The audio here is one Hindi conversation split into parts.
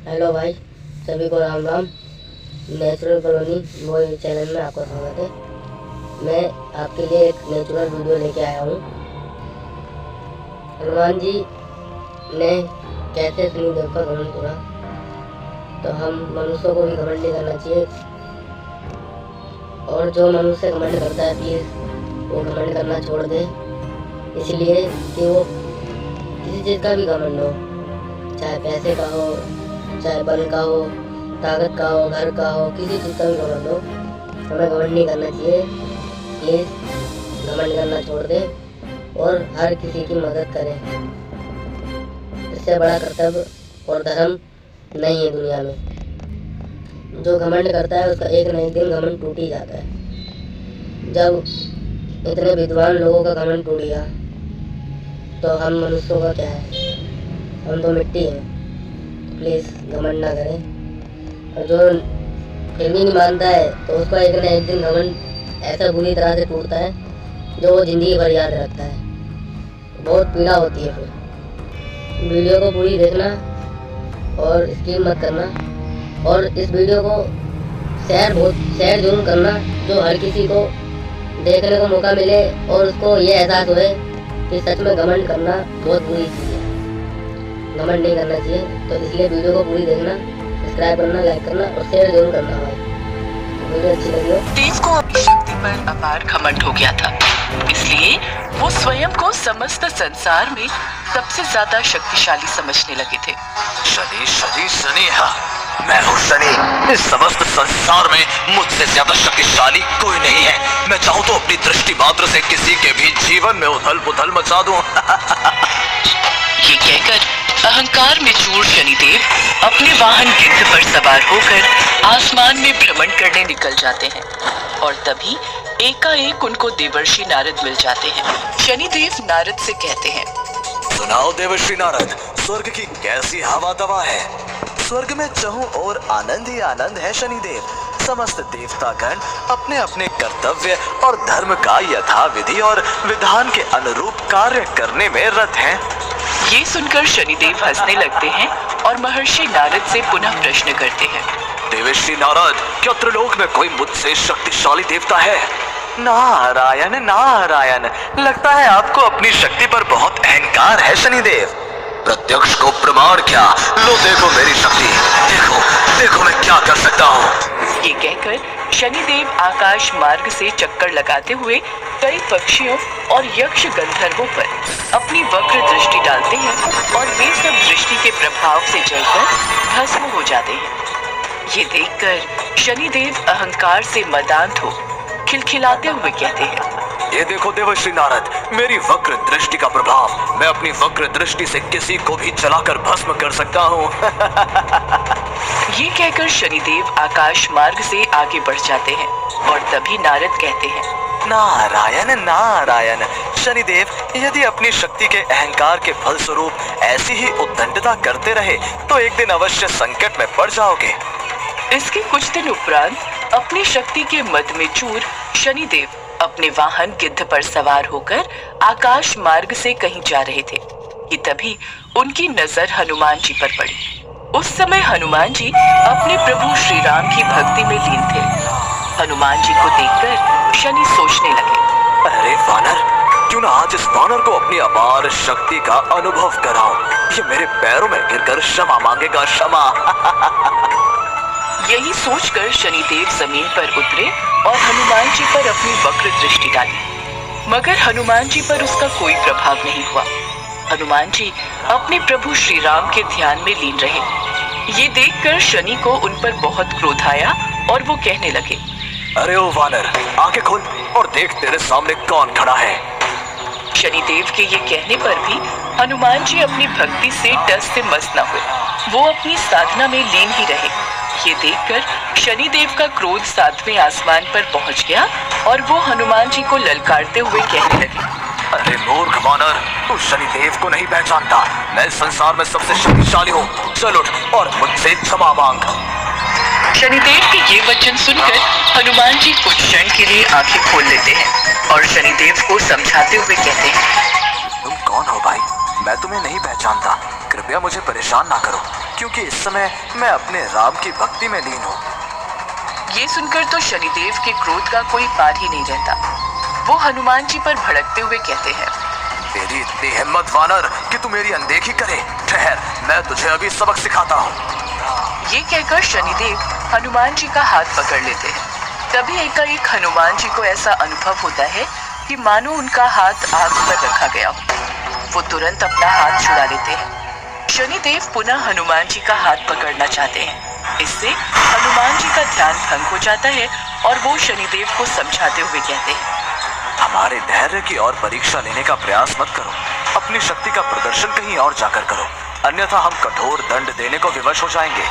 हेलो भाई, सभी को राम राम। नेचुरल कॉलोनी वो चैनल में आपका स्वागत है। मैं आपके लिए एक नेचुरल वीडियो लेके आया हूँ। हनुमान जी ने कैसे शनिदेव का घमंड तोड़ा, तो हम मनुष्यों को भी घमंड नहीं करना चाहिए। और जो मनुष्य घमंड करता है प्लीज़ वो घमंड करना छोड़ दे, इसलिए कि वो किसी चीज़ का भी घमंड हो, चाहे पैसे का हो, चाहे बल का हो, ताकत का हो, घर का हो, किसी चीज़ का भी घमंड हो, हमें घमंड नहीं करना चाहिए। प्लीज़ घमंड करना छोड़ दे और हर किसी की मदद करें। इससे बड़ा कर्तव्य और धर्म नहीं है दुनिया में। जो घमंड करता है उसका एक न एक दिन घमंड टूट ही जाता है। जब इतने विद्वान लोगों का घमंड टूट गया तो हम मनुष्यों का क्या है, हम तो मिट्टी हैं। प्लीज़ घमंड ना करें। और जो फिर भी नहीं मानता है तो उसका एक न एक दिन घमंड ऐसा बुरी तरह से टूटता है जो वो ज़िंदगी भर याद रखता है। बहुत पीड़ा होती है। फिर वीडियो को पूरी देखना और स्किप मत करना, और इस वीडियो को शेयर जरूर करना, जो हर किसी को देखने को मौका मिले और उसको ये एहसास होए कि सच में घमंड करना बहुत बुरी चीज़ है। घमंड नहीं करना चाहिए। तो इसलिए वीडियो को पूरी देखना, सब्सक्राइब करना, लाइक करना और शेयर जरूर करना भाई। वीडियो अच्छी लगी हो। देव को अपनी शक्ति पर अपार घमंड हो गया था, इसलिए वो स्वयं को समस्त संसार में सबसे ज्यादा शक्तिशाली समझने लगे थे। शनि शनि शनि, हाँ मैं हूँ शनि। इस समस्त संसार में मुझसे ज्यादा शक्तिशाली कोई नहीं है। मैं चाहूँ तो अपनी दृष्टि मात्र से किसी के भी जीवन में उथल पुथल मचा दूं। ये कहकर अहंकार में चूर शनिदेव अपने वाहन गिद्ध पर सवार होकर आसमान में भ्रमण करने निकल जाते हैं, और तभी एकाएक उनको देवर्षि नारद मिल जाते हैं। शनिदेव नारद से कहते हैं, सुनाओ देवर्षि नारद, स्वर्ग की कैसी हवा दवा है? स्वर्ग में चहु और आनंद ही आनंद है शनिदेव। समस्त देवतागण अपने अपने कर्तव्य और धर्म का यथाविधि और विधान के अनुरूप कार्य करने में रत हैं। ये सुनकर शनिदेव हंसने लगते हैं और महर्षि नारद से पुनः प्रश्न करते हैं, देवर्षि नारद, क्या त्रिलोक में कोई मुझसे शक्तिशाली देवता है? नारायण नारायण, लगता है आपको अपनी शक्ति पर बहुत अहंकार है शनिदेव। प्रत्यक्ष को प्रमाण क्या, लो देखो मेरी शक्ति, देखो देखो मैं क्या कर सकता हूँ। ये कहकर शनिदेव आकाश मार्ग से चक्कर लगाते हुए कई पक्षियों और यक्ष गंधर्वों पर अपनी वक्र दृष्टि डालते हैं, और वे सब दृष्टि के प्रभाव से जलकर भस्म हो जाते हैं। ये देखकर शनिदेव अहंकार से मदान्त हो खिलखिलाते हुए कहते हैं, ये देखो देवर्षि नारद, मेरी वक्र दृष्टि का प्रभाव, मैं अपनी वक्र दृष्टि से किसी को भी जलाकर भस्म कर सकता हूँ। ये कहकर शनिदेव आकाश मार्ग से आगे बढ़ जाते हैं, और तभी नारद कहते हैं, नारायण नारायण, शनिदेव यदि अपनी शक्ति के अहंकार के फलस्वरूप ऐसी ही उद्दंडता करते रहे तो एक दिन अवश्य संकट में पड़ जाओगे। इसके कुछ दिन उपरांत अपनी शक्ति के मद में चूर शनिदेव अपने वाहन गिद्ध पर सवार होकर आकाश मार्ग से कहीं जा रहे थे कि तभी उनकी नजर हनुमान जी पर पड़ी। उस समय हनुमान जी अपने प्रभु श्री राम की भक्ति में लीन थे। हनुमान जी को देखकर शनि सोचने लगे, अरे वानर, क्यों ना आज इस वानर को अपनी अपार शक्ति का अनुभव कराऊं। ये मेरे पैरों में गिरकर क्षमा मांगेगा, क्षमा। यही सोचकर शनिदेव जमीन पर उतरे और हनुमान जी पर अपनी वक्र दृष्टि डाली, मगर हनुमान जी पर उसका कोई प्रभाव नहीं हुआ। हनुमान जी अपने प्रभु श्री राम के ध्यान में लीन रहे। ये देखकर शनि को उन पर बहुत क्रोध आया और वो कहने लगे, अरे ओ वानर, आंखें खोल और देख तेरे सामने कौन खड़ा है। शनिदेव के ये कहने पर भी हनुमान जी अपनी भक्ति से टस से मस न हुए, वो अपनी साधना में लीन ही रहे। ये देखकर शनिदेव का क्रोध 7वें आसमान पर पहुंच गया और वो हनुमान जी को ललकारते हुए कहने लगे, अरे मूर्ख वानर, तू शनिदेव को नहीं पहचानता। मैं संसार में सबसे शक्तिशाली हूँ, चल उठ और मुझसे क्षमा मांग। शनिदेव के ये वचन सुनकर हनुमान जी कुछ क्षण के लिए आंखें खोल लेते हैं और शनिदेव को समझाते हुए कहते हैं, तुम कौन हो भाई? मैं तुम्हें नहीं पहचानता, कृपया मुझे परेशान ना करो। क्योंकि इस समय मैं अपने राम की भक्ति में लीन हूँ। ये सुनकर तो शनिदेव के क्रोध का कोई पार ही नहीं रहता। वो हनुमान जी पर भड़कते हुए कहते हैं, तेरी इतनी हिम्मत वानर कि तू मेरी अनदेखी करे। ठहर, मैं तुझे अभी सबक सिखाता हूँ। ये कहकर शनिदेव हनुमान जी का हाथ पकड़ लेते हैं। तभी एकाएक हनुमान जी को ऐसा अनुभव होता है कि मानो उनका हाथ आग पर रखा गया हो। वो तुरंत अपना हाथ छुड़ा लेते हैं। शनिदेव पुनः हनुमान जी का हाथ पकड़ना चाहते हैं। इससे हनुमान जी का ध्यान भंग हो जाता है और वो शनिदेव को समझाते हुए कहते हैं, हमारे धैर्य की और परीक्षा लेने का प्रयास मत करो। अपनी शक्ति का प्रदर्शन कहीं और जाकर करो, अन्यथा हम कठोर दंड देने को विवश हो जाएंगे।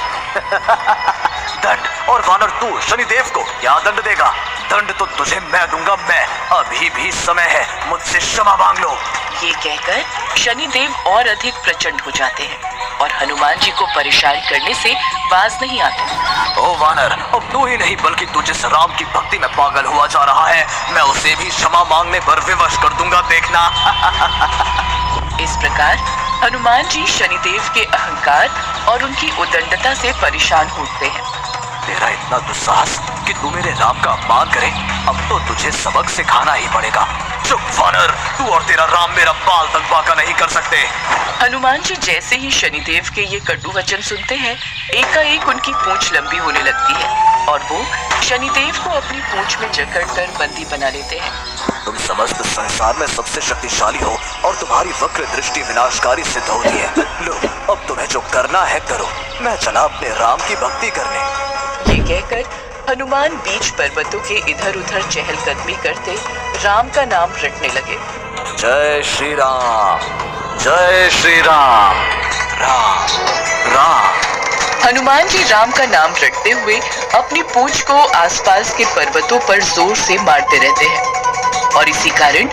दंड? और वानर तू शनिदेव को क्या दंड देगा? दंड तो तुझे मैं दूंगा, मैं। अभी भी समय है, मुझसे क्षमा मांग लो। ये कहकर शनिदेव और अधिक प्रचंड हो जाते हैं और हनुमान जी को परेशान करने से बाज नहीं आते। ओ वानर, अब तू ही नहीं बल्कि तू जिस राम की भक्ति में पागल हुआ जा रहा है, मैं उसे भी क्षमा मांगने पर विवश कर दूंगा, देखना। इस प्रकार हनुमान जी शनिदेव के अहंकार और उनकी उदंडता से परेशान होते हैं। तेरा इतना दुस्साहस कि तू मेरे राम का अपमान करे, अब तो तुझे सबक सिखाना ही पड़ेगा। चुप वानर, तू और तेरा राम मेरा बाल तक बांका नहीं कर सकते। हनुमान जी जैसे ही शनिदेव के ये कटु वचन सुनते हैं, एकाएक उनकी पूंछ लंबी होने लगती है और वो शनिदेव को अपनी पूंछ में जकड़कर बंदी बना लेते हैं। तुम समस्त संसार में सबसे शक्तिशाली हो और तुम्हारी वक्र दृष्टि विनाशकारी सिद्ध होती है। लो, अब तुम्हें जो करना है करो, मैं चला अपने राम की भक्ति करने। ये कहकर हनुमान बीच पर्वतों के इधर उधर चहलकदमी करते राम का नाम रटने लगे। जय श्री राम, जय श्री राम, राम राम। हनुमान जी राम का नाम रटते हुए अपनी पूंछ को आसपास के पर्वतों पर जोर से मारते रहते हैं और इसी कारण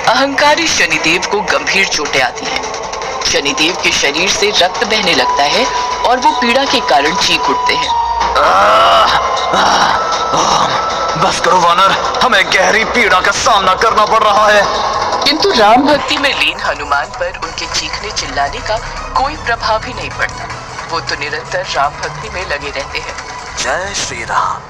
अहंकारी शनिदेव को गंभीर चोटें आती हैं। शनिदेव के शरीर से रक्त बहने लगता है और वो पीड़ा के कारण चीख उठते हैं। बस करो वानर, हमें गहरी पीड़ा का सामना करना पड़ रहा है। किंतु राम भक्ति में लीन हनुमान पर उनके चीखने चिल्लाने का कोई प्रभाव ही नहीं पड़ता। वो तो निरंतर राम भक्ति में लगे रहते हैं। जय श्री राम,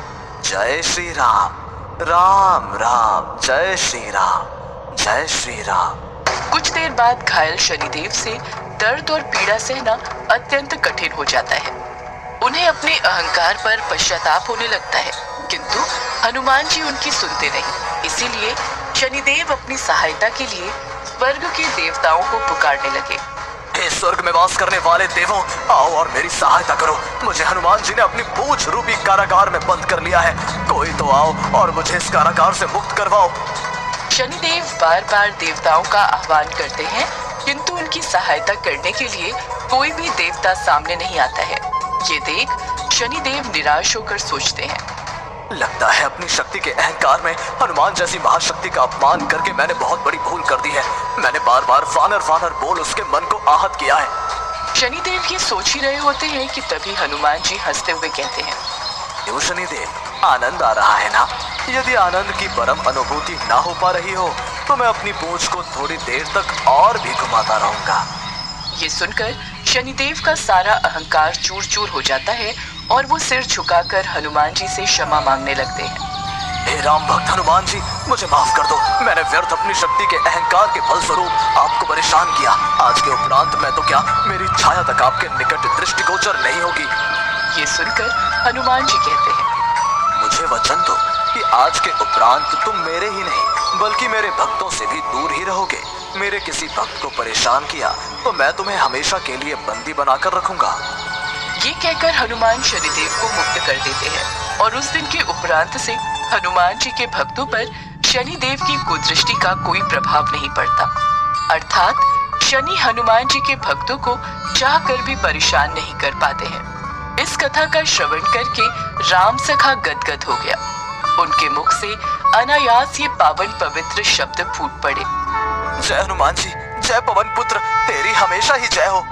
जय श्री राम, राम राम, जय श्री राम, जय श्री राम। कुछ देर बाद घायल शनिदेव से दर्द और पीड़ा सहना अत्यंत कठिन हो जाता है। उन्हें अपने अहंकार पर पश्चाताप होने लगता है, किंतु हनुमान जी उनकी सुनते नहीं। इसीलिए शनिदेव अपनी सहायता के लिए स्वर्ग के देवताओं को पुकारने लगे। हे स्वर्ग में वास करने वाले देवों, आओ और मेरी सहायता करो। मुझे हनुमान जी ने अपनी पूंछ रूपी कारागार में बंद कर लिया है। कोई तो आओ और मुझे इस कारागार से मुक्त करवाओ। शनिदेव बार बार देवताओं का आह्वान करते हैं, किंतु उनकी सहायता करने के लिए कोई भी देवता सामने नहीं आता है। ये देख शनिदेव निराश होकर सोचते हैं, लगता है अपनी शक्ति के अहंकार में हनुमान जैसी महाशक्ति का अपमान करके मैंने बहुत बड़ी भूल कर दी है। मैंने बार बार वानर वानर बोल उसके मन को आहत किया है। शनिदेव ये सोच ही रहे होते हैं कि तभी हनुमान जी हंसते हुए कहते हैं, क्यों शनिदेव, आनंद आ रहा है ना? यदि आनंद की परम अनुभूति ना हो पा रही हो तो मैं अपनी पूंछ को थोड़ी देर तक और भी घुमाता रहूंगा। ये सुनकर शनिदेव का सारा अहंकार चूर चूर हो जाता है और वो सिर झुकाकर हनुमान जी से क्षमा मांगने लगते हैं। हे राम भक्त हनुमान जी, मुझे माफ कर दो। मैंने व्यर्थ अपनी शक्ति के अहंकार के फलस्वरूप आपको परेशान किया। आज के उपरांत मैं तो क्या, मेरी छाया तक आपके निकट दृष्टिगोचर नहीं होगी। ये सुनकर हनुमान जी कहते हैं, मुझे वचन दो कि आज के उपरांत तुम मेरे ही नहीं बल्कि मेरे भक्तों से भी दूर ही रहोगे। मेरे किसी भक्त को परेशान किया तो मैं तुम्हें हमेशा के लिए बंदी बनाकर रखूंगा। ये कहकर हनुमान शनिदेव को मुक्त कर देते हैं और उस दिन के उपरांत से हनुमान जी के भक्तों पर शनिदेव की कुदृष्टि का कोई प्रभाव नहीं पड़ता। अर्थात शनि हनुमान जी के भक्तों को चाह कर भी परेशान नहीं कर पाते हैं। इस कथा का श्रवण करके राम सखा गदगद हो गया। उनके मुख से अनायास ये पावन पवित्र शब्द फूट पड़े। जय हनुमान जी, जय पवन पुत्र, तेरी हमेशा ही जय हो।